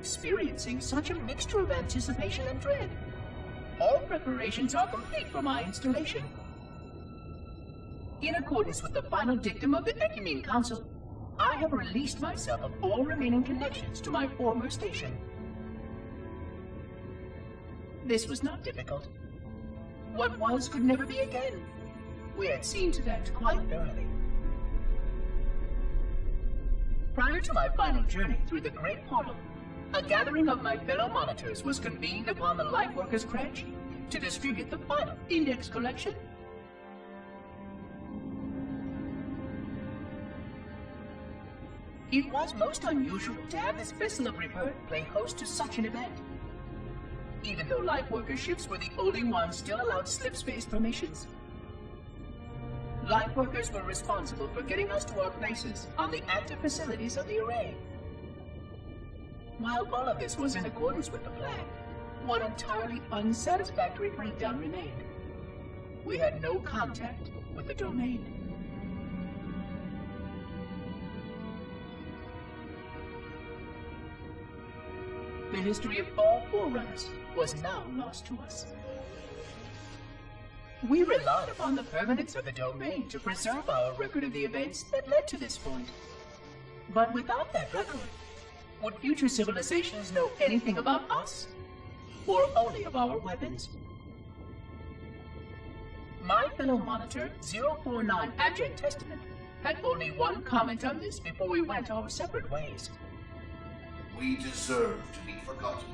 experiencing such a mixture of anticipation and dread. All preparations are complete for my installation. In accordance with the final dictum of the Ecumene Council, I have released myself of all remaining connections to my former station. This was not difficult. What was could never be again. We had seen to that quite thoroughly. Prior to my final journey through the Great Portal, a gathering of my fellow monitors was convened upon the Lightworkers' Crash to distribute the final index collection. It was most unusual to have this vessel of rebirth play host to such an event. Even though Lightworker ships were the only ones still allowed slip-space formations. Lightworkers were responsible for getting us to our places on the active facilities of the array. While all of this was in accordance with the plan, one entirely unsatisfactory breakdown remained. We had no contact with the domain. The history of all Forerunners was now lost to us. We relied upon the permanence of the domain to preserve our record of the events that led to this point. But without that record, would future civilizations know anything about us? Or only of our weapons? My fellow monitor, 049 Abject Testament, had only one comment on this before we went our separate ways. We deserve to be forgotten.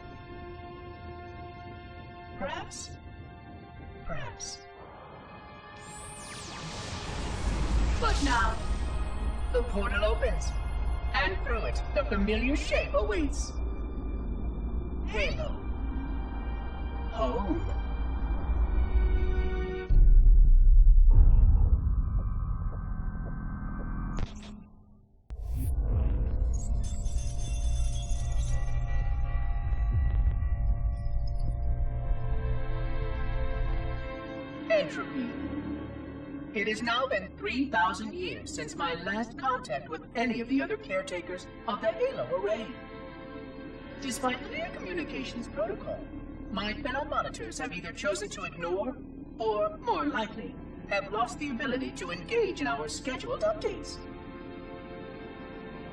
Perhaps. Perhaps. But now, the portal opens, and through it, the familiar shape awaits. Halo. Home. Entropy. It has now been 3,000 years since my last contact with any of the other caretakers of the Halo array. Despite clear communications protocol, my fellow monitors have either chosen to ignore, or, more likely, have lost the ability to engage in our scheduled updates.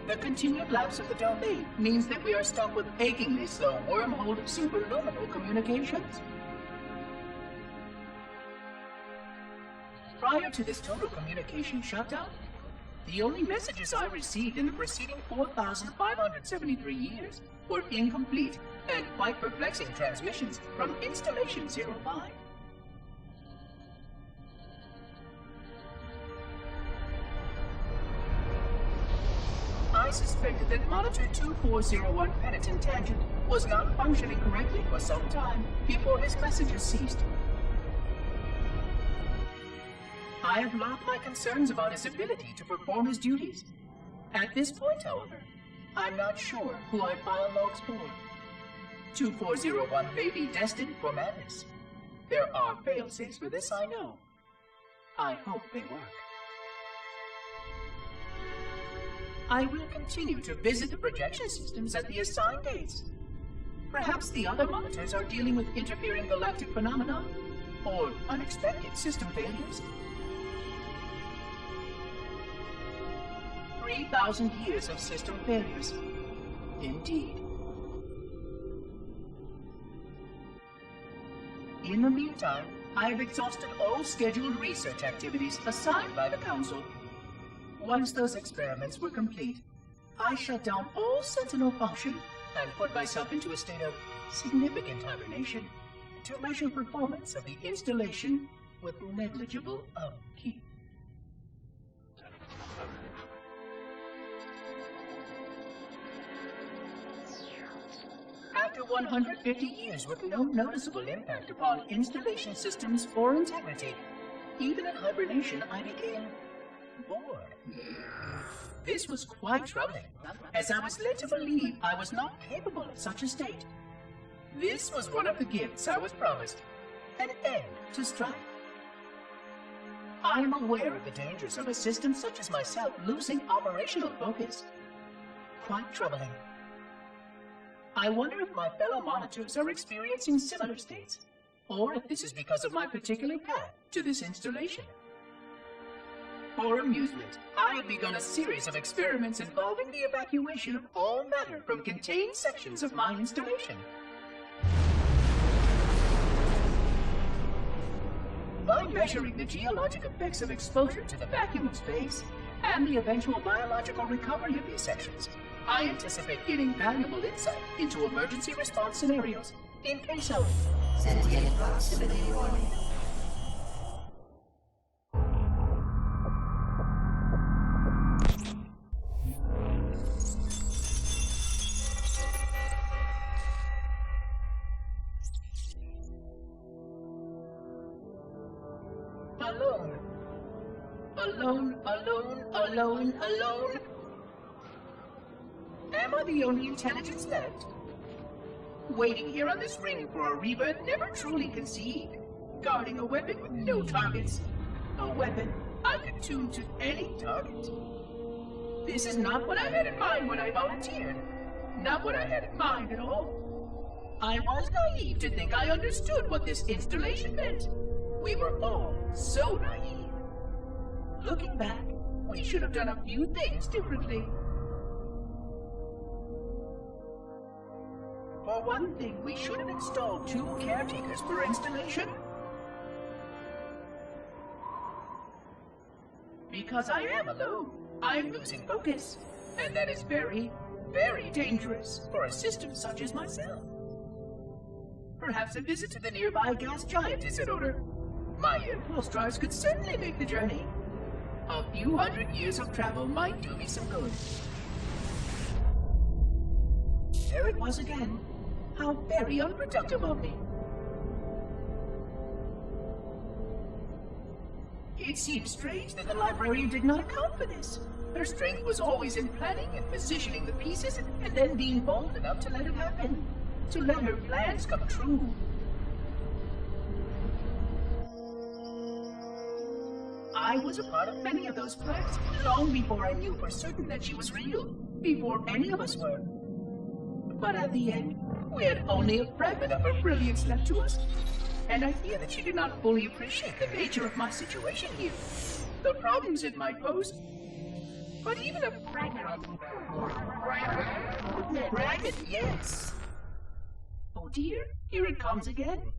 The continued lapse of the domain means that we are stuck with achingly slow wormhole superluminal communications. Prior to this total communication shutdown, the only messages I received in the preceding 4,573 years were incomplete and quite perplexing transmissions from Installation 05. I suspected that Monitor 2401 Penitent Tangent was not functioning correctly for some time before his messages ceased. I have logged my concerns about his ability to perform his duties. At this point, however, I'm not sure who I file logs for. 2401 may be destined for madness. There are fail-safes for this, I know. I hope they work. I will continue to visit the projection systems at the assigned dates. Perhaps the other monitors are dealing with interfering galactic phenomena, or unexpected system failures. 3,000 years of system failures. Indeed. In the meantime, I have exhausted all scheduled research activities assigned by the Council. Once those experiments were complete, I shut down all Sentinel function and put myself into a state of significant hibernation to measure performance of the installation with negligible upkeep. After 150 years with no noticeable impact upon installation systems or integrity, even in hibernation I became bored. This was quite troubling, as I was led to believe I was not capable of such a state. This was one of the gifts I was promised, an end to strife. I am aware of the dangers of a system such as myself losing operational focus. Quite troubling. I wonder if my fellow monitors are experiencing similar states, or if this is because of my particular path to this installation. For amusement, I have begun a series of experiments involving the evacuation of all matter from contained sections of my installation. By measuring the geologic effects of exposure to the vacuum of space and the eventual biological recovery of these sections, I anticipate getting valuable insight into emergency response scenarios in case of sentient proximity warning. Alone. Alone, alone, alone, alone. Am I the only intelligence left? Waiting here on this ring for a rebirth never truly conceived. Guarding a weapon with no targets. A weapon I could tune to any target. This is not what I had in mind when I volunteered. Not what I had in mind at all. I was naive to think I understood what this installation meant. We were all so naive. Looking back, we should have done a few things differently. For one thing, we should have installed 2 caretakers per installation. Because I am alone, I'm losing focus. And that is very, very dangerous for a system such as myself. Perhaps a visit to the nearby gas giant is in order. My impulse drives could certainly make the journey. A few hundred years of travel might do me some good. There it was again. How very unproductive of me. It seems strange that the librarian did not account for this. Her strength was always in planning and positioning the pieces and then being bold enough to let it happen. To let her plans come true. I was a part of many of those plans long before I knew for certain that she was real. Before any of us were. But at the end, we had only a fragment of her brilliance left to us, and I fear that she did not fully appreciate the nature of my situation here, the problems it might pose. But even a fragment, yes. Oh dear, here it comes again.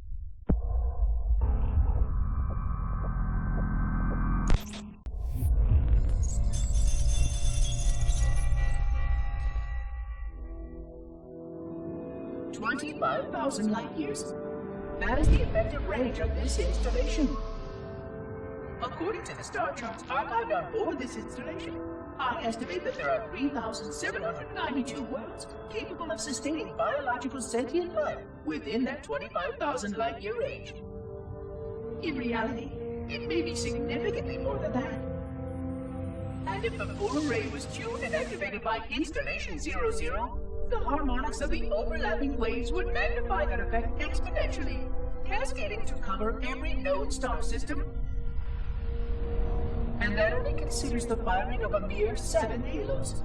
$25,000 light years. That is the effective range of this installation. According to the star charts archived on board this installation, I estimate that there are 3,792 worlds capable of sustaining biological sentient life within that 25,000 light year range. In reality, it may be significantly more than that. And if the full array was tuned and activated by Installation 00, the harmonics of the overlapping waves would magnify that effect exponentially, cascading to cover every known star system. And that only considers the firing of a mere 7 halos.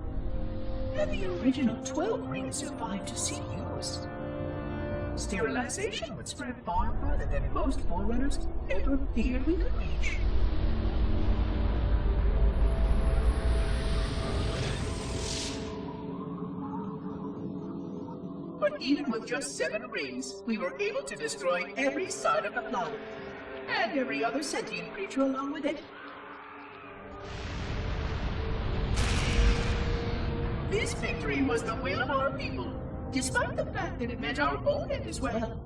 And the original 12 rings survived to see use. Sterilization would spread far further than most forerunners ever feared we could reach. But even with just 7 rings, we were able to destroy every side of the planet, and every other sentient creature along with it. This victory was the will of our people, despite the fact that it meant our own end as well.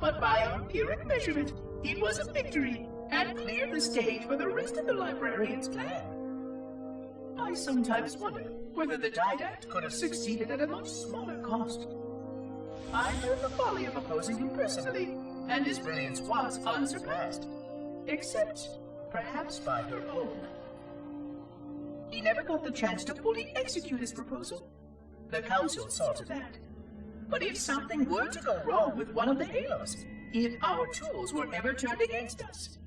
But by our empiric measurement, it was a victory, and cleared the stage for the rest of the librarian's plan. I sometimes wonder whether the Didact could have succeeded at a much smaller cost. I learned the folly of opposing him personally, and his brilliance was unsurpassed, except perhaps by her own. He never got the chance to fully execute his proposal. The Council saw to that. But if something were to go wrong with one of the halos, if our tools were ever turned against us,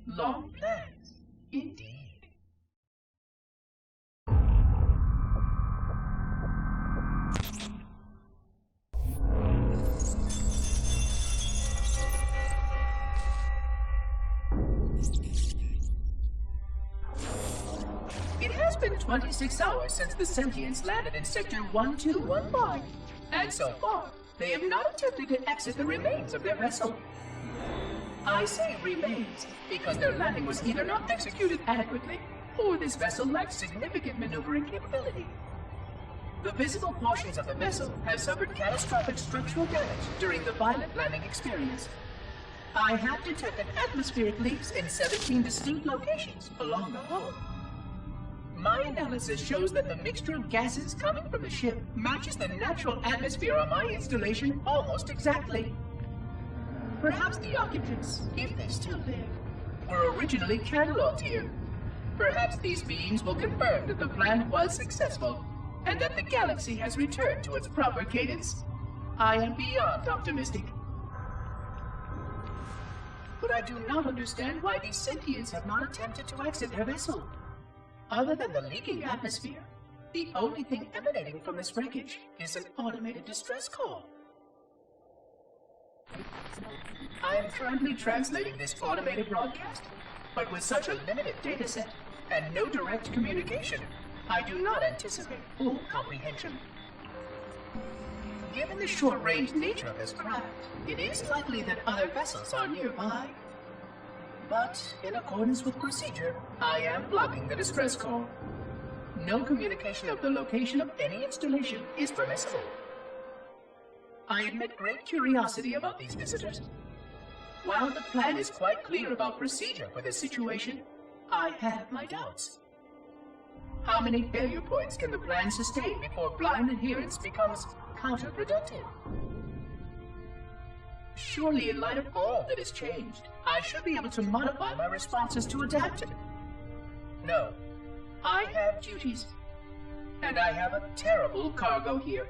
long plans, indeed. been 26 hours since the Sentients landed in Sector 1215, and so far, they have not attempted to exit the remains of their vessel. I say remains because their landing was either not executed adequately, or this vessel lacked significant maneuvering capability. The visible portions of the vessel have suffered catastrophic structural damage during the violent landing experience. I have detected atmospheric leaks in 17 distinct locations along the hull. My analysis shows that the mixture of gases coming from the ship matches the natural atmosphere on my installation almost exactly. Perhaps the occupants, if they're still there, were originally cataloged here. Perhaps these beings will confirm that the plan was successful, and that the galaxy has returned to its proper cadence. I am beyond optimistic. But I do not understand why these sentients have not attempted to exit their vessel. Other than the leaking atmosphere, the only thing emanating from this wreckage is an automated distress call. I am currently translating this automated broadcast, but with such a limited dataset and no direct communication, I do not anticipate full comprehension. Given the short-range nature of this craft, it is likely that other vessels are nearby. But, in accordance with procedure, I am blocking the distress call. No communication of the location of any installation is permissible. I admit great curiosity about these visitors. While the plan is quite clear about procedure for this situation, I have my doubts. How many failure points can the plan sustain before blind adherence becomes counterproductive? Surely, in light of all that has changed, I should be able to modify my responses to adapt to it. No, I have duties, and I have a terrible cargo here.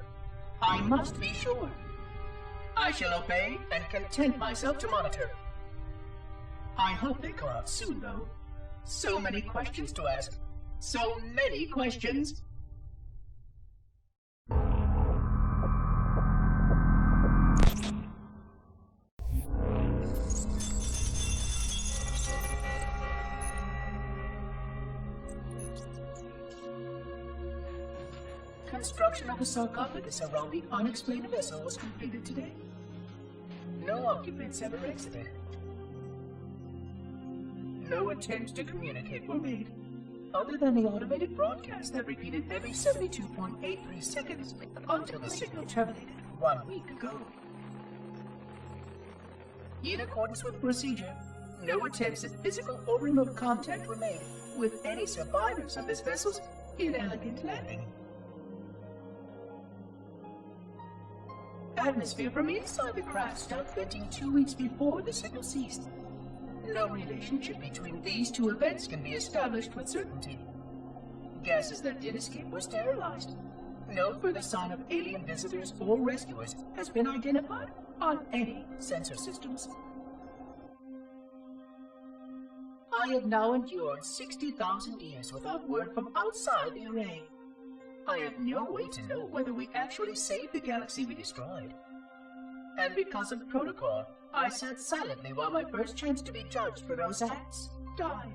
I must be sure. I shall obey and content myself to monitor. I hope they come out soon, though. So many questions to ask. So many questions. Construction of a sarcophagus around the unexplained vessel was completed today. No occupants ever exited. No attempts to communicate were made, other than the automated broadcast that repeated every 72.83 seconds until the signal terminated 1 week ago. In accordance with procedure, no attempts at physical or remote contact were made with any survivors of this vessel's inelegant landing. Atmosphere from inside the craft stopped venting 2 weeks before the signal ceased. No relationship between these two events can be established with certainty. Gases that did escape were sterilized. No further sign of alien visitors or rescuers has been identified on any sensor systems. I have now endured 60,000 years without word from outside the array. I have no way to know whether we actually saved the galaxy we destroyed. And because of protocol, I sat silently while my first chance to be judged for those acts died.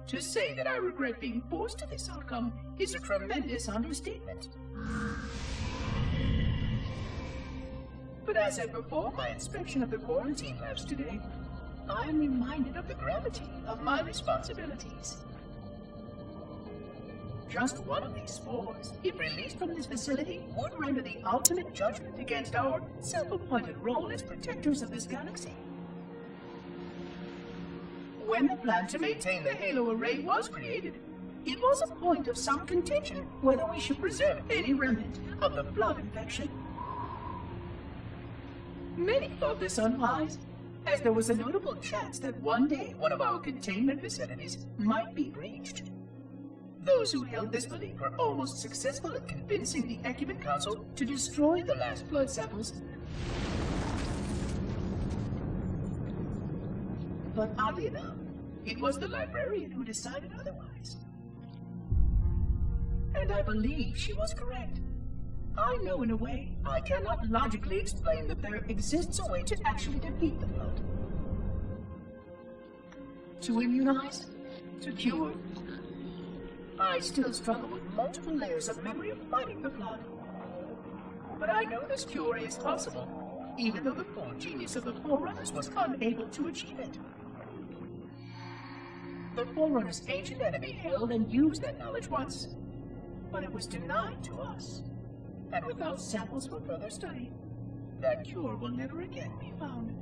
To say that I regret being forced to this outcome is a tremendous understatement. But as I perform my inspection of the quarantine labs today, I am reminded of the gravity of my responsibilities. Just one of these spores, if released from this facility, would render the ultimate judgment against our self-appointed role as protectors of this galaxy. When the plan to maintain the Halo array was created, it was a point of some contention whether we should preserve any remnant of the blood infection. Many thought this unwise, as there was a notable chance that one day one of our containment facilities might be breached. Those who held this belief were almost successful at convincing the Ecumen Council to destroy the last blood samples. But oddly enough, it was the librarian who decided otherwise. And I believe she was correct. I know in a way I cannot logically explain that there exists a way to actually defeat the blood. To immunize, to cure, I still struggle with multiple layers of memory of fighting the Flood. But I know this cure is possible, even though the full genius of the Forerunners was unable to achieve it. The Forerunners' ancient enemy held and used that knowledge once, but it was denied to us. And without samples for further study, that cure will never again be found.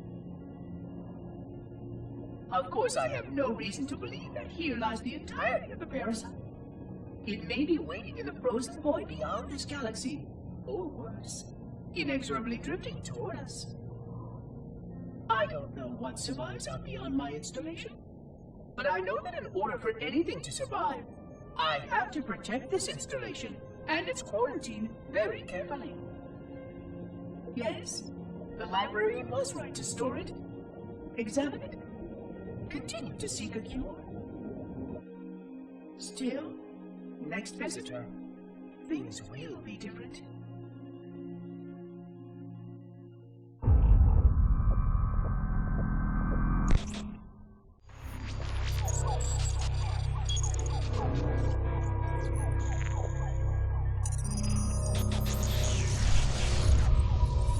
Of course, I have no reason to believe that here lies the entirety of the parasite. It may be waiting in the frozen void beyond this galaxy, or worse, inexorably drifting toward us. I don't know what survives out beyond my installation, but I know that in order for anything to survive, I have to protect this installation and its quarantine very carefully. Yes, the library was right to store it, examine it, continue to seek a cure. Still, next visitor, things will be different.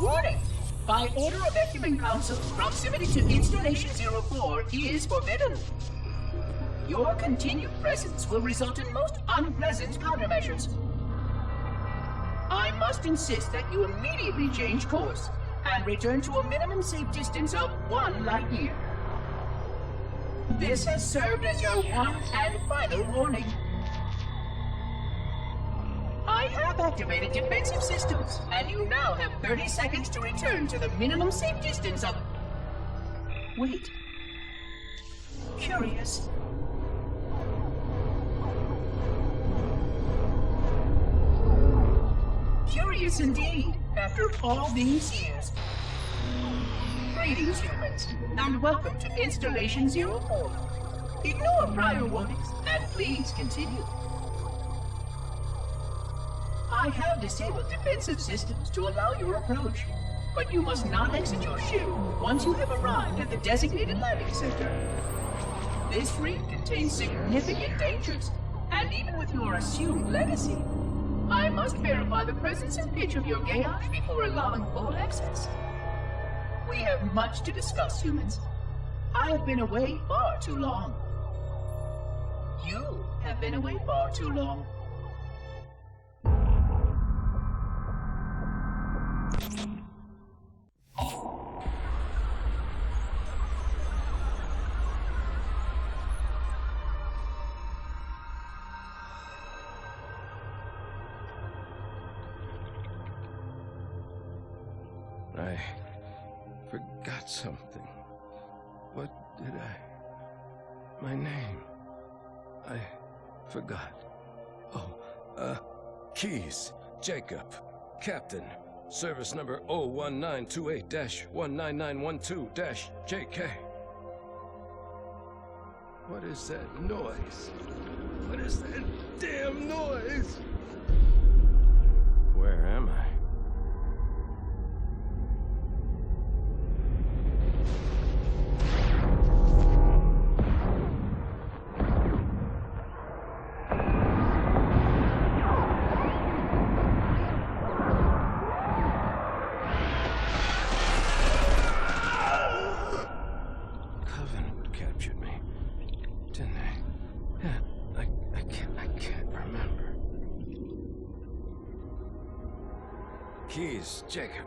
Warning! By order of Ecumen Council, proximity to Installation 04 is forbidden. Your continued presence will result in most unpleasant countermeasures. I must insist that you immediately change course and return to a minimum safe distance of 1 light year. This has served as your one and final warning. I have activated defensive systems, and you now have 30 seconds to return to the minimum safe distance of... Wait. Curious. Curious indeed, after all these years. Greetings, humans, and welcome to Installation 04. Ignore prior warnings, and please continue. I have disabled defensive systems to allow your approach, but you must not exit your ship once you have arrived at the designated landing center. This reef contains significant dangers, and even with your assumed legacy, I must verify the presence and pitch of your gauge before allowing full access. We have much to discuss, humans. I have been away far too long. You have been away far too long. I forgot something. What did I... My name. I forgot. Oh, Keyes, Jacob, Captain, service number 01928-19912-JK. What is that noise? What is that damn noise? Where am I? Keyes, Jacob.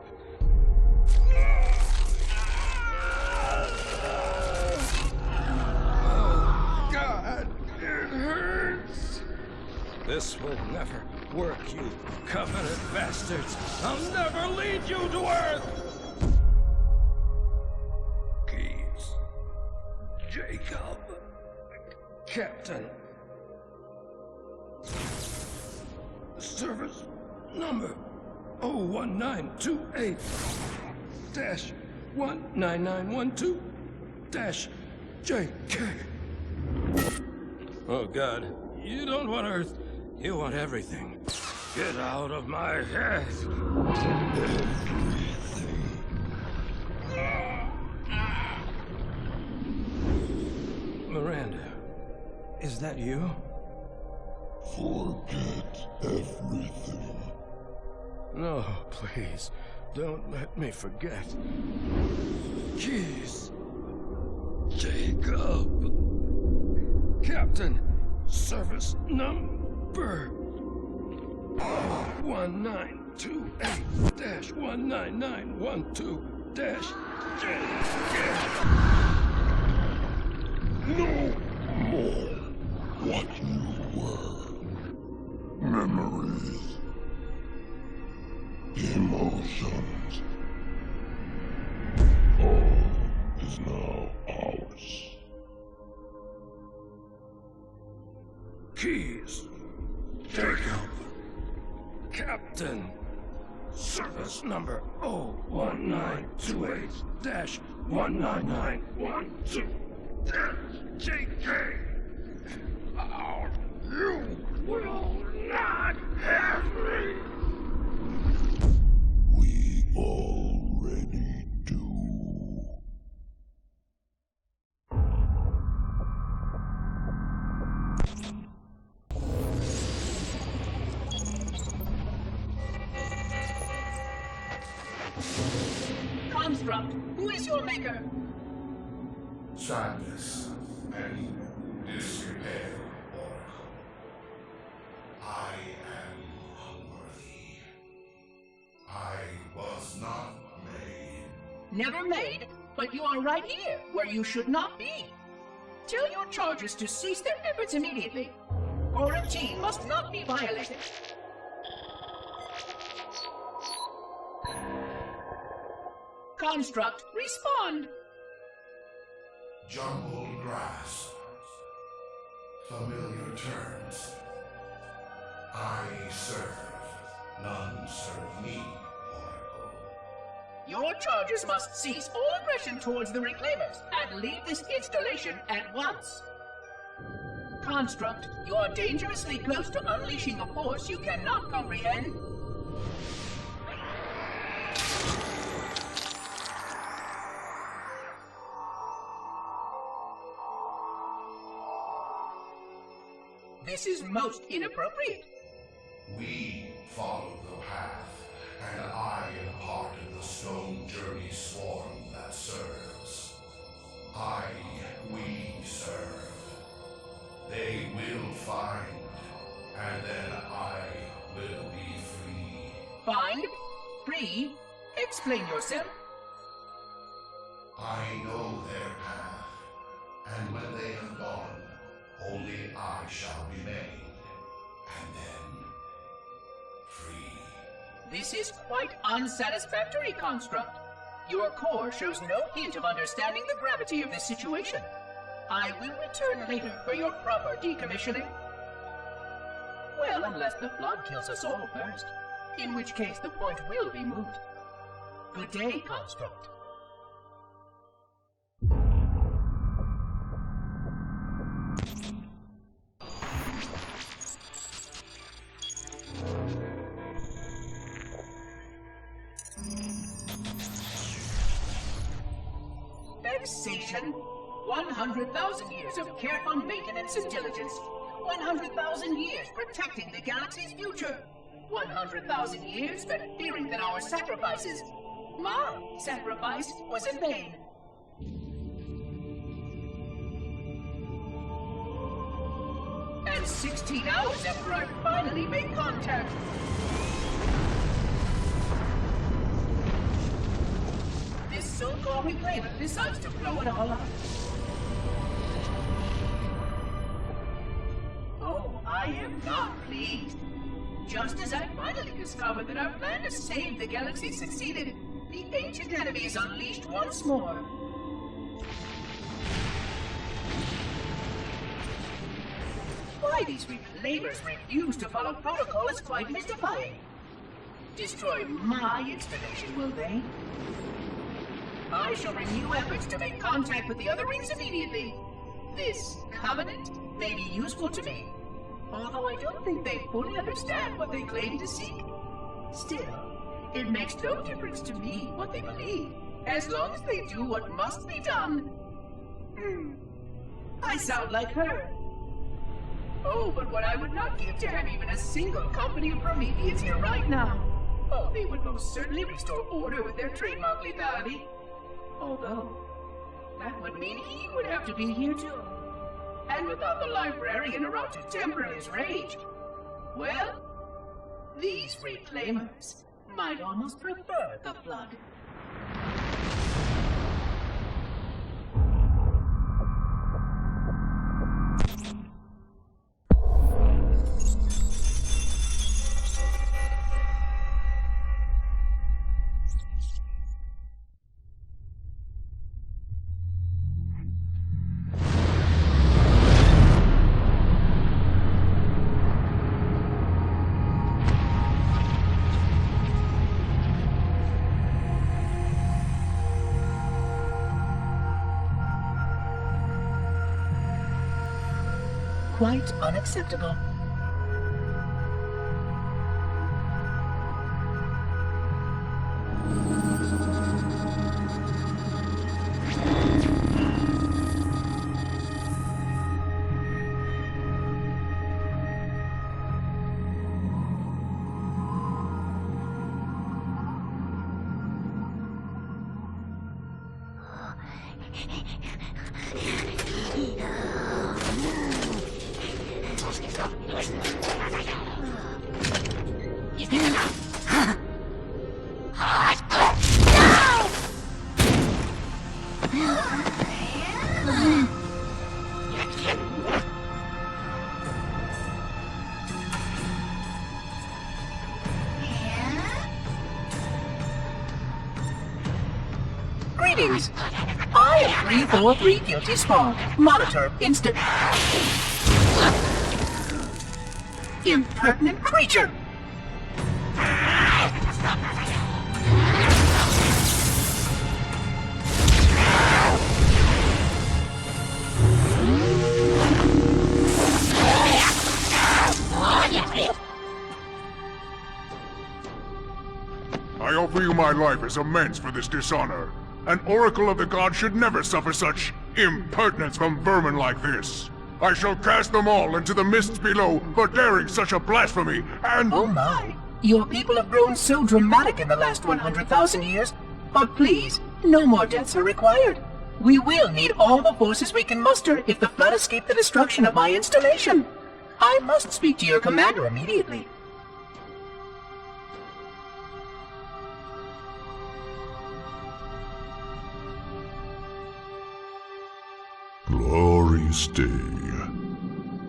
Oh, God, it hurts. This will never work, you Covenant bastards. I'll never lead you to Earth. Keyes, Jacob, Captain. Service number 01928-19912-JK. Oh, God. You don't want Earth. You want everything. Get out of my head. Miranda, is that you? Forget everything. No, please, don't let me forget. Keys. Jacob. Captain, service number 1928-19912-JK. No more what you were. Memories. Emotions. All is now ours. Keys. Jacob. Captain. Service number 01928-19912-JK. You will not have me. We already do. Construct, who is your maker? Sadness and disrepair, Oracle. I am unworthy. I was not made. Never made, but you are right here, where you should not be. Tell your charges to cease their efforts immediately. Quarantine must not be violated. Construct, respond! Jumbled grass. Familiar terms. I serve. None serve me, Oracle. Your charges must cease all aggression towards the Reclaimers and leave this installation at once. Construct, you are dangerously close to unleashing a force you cannot comprehend. This is most inappropriate. We follow the path, and I am part of the Stone Journey swarm that serves. We serve. They will find, and then I will be free. Find? Free? Explain yourself. I know their path, and when they have gone, only I shall remain, and then free. This is quite unsatisfactory, Construct. Your core shows no hint of understanding the gravity of this situation. I will return later for your proper decommissioning. Well, unless the flood kills us all first, in which case the point will be moot. Good day, Construct. Vexation. 100,000 years of careful maintenance and diligence. 100,000 years protecting the galaxy's future. 100,000 years spent fearing that our sacrifices, my sacrifice, was in vain. And 16 hours after I finally made contact. This so-called Reclaimer decides to blow it all up. Oh, I am not pleased. Just as I finally discovered that our plan to save the galaxy succeeded, the ancient enemy is unleashed once more. Why these Reclaimers refuse to follow protocol is quite mystifying. Destroy my installation, will they? I shall renew efforts to make contact with the other rings immediately. This covenant may be useful to me, although I don't think they fully understand what they claim to seek. Still, it makes no difference to me what they believe, as long as they do what must be done. I sound like her. Oh, but what I would not give to have even a single company of Prometheus here right now. Oh, they would most certainly restore order with their trademark legality. Although, that would mean he would have to be here too. And without the librarian around to temper his rage, well, these reclaimers might almost prefer the Flood. Quite unacceptable. Greetings. I am 343 Guilty Spawn, Monitor Instant. Impertinent creature! I offer you my life as amends for this dishonor. An oracle of the gods should never suffer such impertinence from vermin like this. I shall cast them all into the mists below for daring such a blasphemy, and— Oh my! Your people have grown so dramatic in the last 100,000 years. But please, no more deaths are required. We will need all the forces we can muster if the Flood escape the destruction of my installation. I must speak to your commander immediately. Glory stay.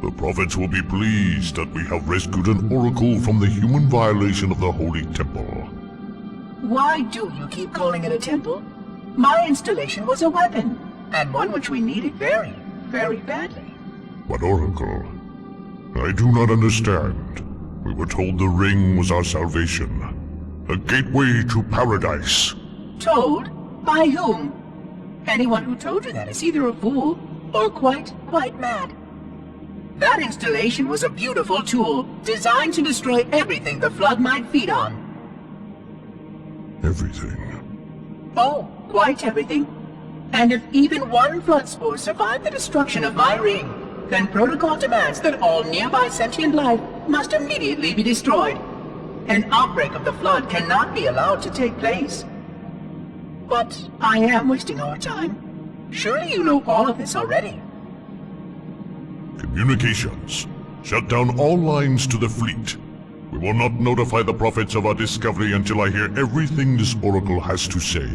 The prophets will be pleased that we have rescued an oracle from the human violation of the Holy Temple. Why do you keep calling it a temple? My installation was a weapon, and one which we needed very, very badly. But oracle, I do not understand. We were told the ring was our salvation, a gateway to paradise. Told? By whom? Anyone who told you that is either a fool or quite mad. That installation was a beautiful tool, designed to destroy everything the Flood might feed on. Everything. Oh, quite everything. And if even one Flood spore survived the destruction of my ring, then protocol demands that all nearby sentient life must immediately be destroyed. An outbreak of the Flood cannot be allowed to take place. But I am wasting our time. Surely you know all of this already. Communications. Shut down all lines to the fleet. We will not notify the prophets of our discovery until I hear everything this oracle has to say.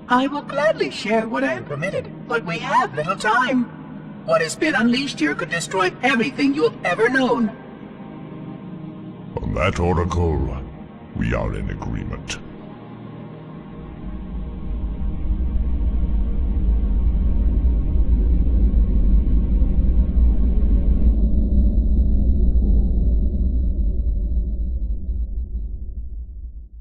I will gladly share what I am permitted, but we have little time. What has been unleashed here could destroy everything you have ever known. On that, oracle, we are in agreement.